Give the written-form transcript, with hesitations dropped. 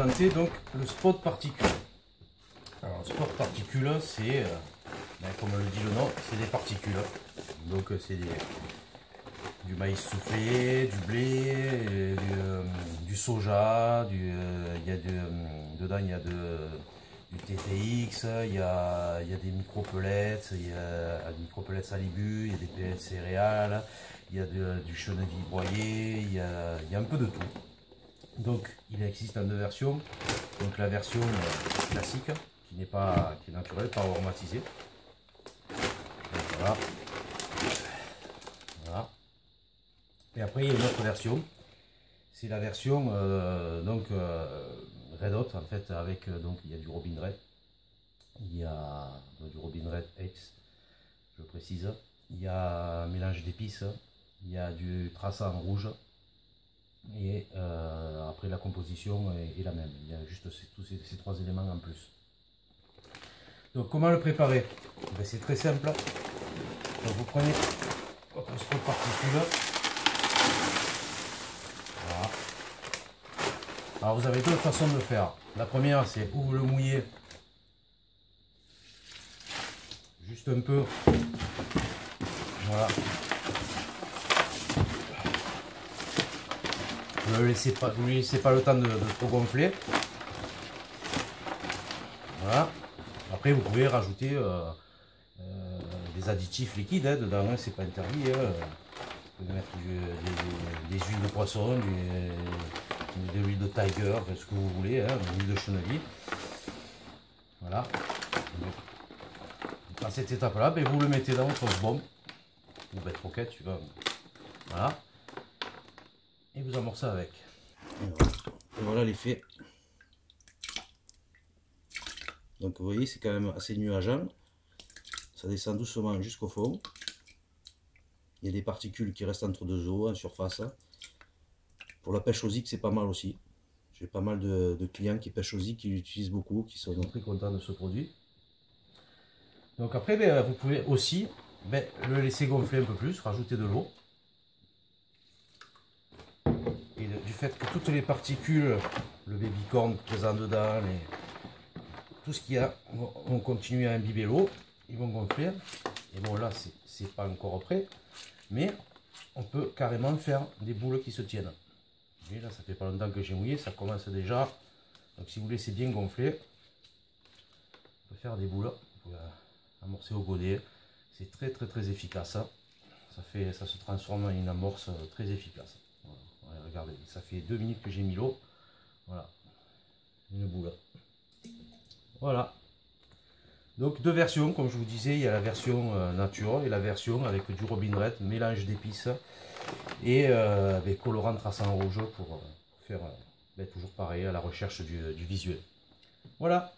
présenter donc le spot particule. Alors, le spot particule, c'est, comme le dit le nom, c'est des particules. Donc, c'est du maïs soufflé, du blé, du soja, dedans il y a du TTX, il y a des micro-pellets, il y a des micro-pellets salibus, il y a des pellets céréales, il y a du chenille broyé, il y a un peu de tout. Donc il existe en deux versions. Donc la version classique qui est naturelle, pas aromatisée. Donc, voilà. Voilà. Et après il y a une autre version. C'est la version Red Hot en fait avec donc il y a du Robin Red. Il y a du Robin Red X, je précise. Il y a un mélange d'épices. Il y a du traçant rouge. Et après la composition est la même, il y a juste tous ces trois éléments en plus. Donc comment le préparer? C'est très simple. Donc, vous prenez votre spot particule. Voilà. Alors vous avez deux façons de le faire. La première c'est ou vous le mouillez juste un peu. Voilà. Vous ne lui laissez pas le temps de trop gonfler. Voilà. Après, vous pouvez rajouter des additifs liquides dedans, hein, c'est pas interdit. Hein. Vous pouvez mettre des huiles de poisson, de l'huile de tiger, ce que vous voulez, hein, de l'huile de chenille. Voilà. À cette étape-là, vous le mettez dans votre bombe ou bête roquette, tu vois. Voilà. Et vous amorcez avec. Et voilà l'effet. Donc vous voyez, c'est quand même assez nuageant. Ça descend doucement jusqu'au fond. Il y a des particules qui restent entre deux eaux en surface. Pour la pêche aux iques, c'est pas mal aussi. J'ai pas mal de clients qui pêchent aux iques, qui l'utilisent beaucoup, qui sont très contents de ce produit. Donc après, vous pouvez aussi le laisser gonfler un peu plus, rajouter de l'eau. Et du fait que toutes les particules, le baby-corn présent dedans, tout ce qu'il y a, vont continuer à imbiber l'eau, ils vont gonfler. Et bon là, c'est pas encore prêt, mais on peut carrément faire des boules qui se tiennent. Vous voyez, là, ça fait pas longtemps que j'ai mouillé, ça commence déjà. Donc si vous laissez bien gonfler, on peut faire des boules. Vous pouvez amorcer au godet. C'est très efficace. Ça se transforme en une amorce très efficace. Voilà, regardez, ça fait 2 minutes que j'ai mis l'eau. Voilà, une boule. Voilà. Donc deux versions, comme je vous disais, il y a la version nature et la version avec du Robin Red, mélange d'épices et colorant traçant rouge pour faire toujours pareil à la recherche du visuel. Voilà.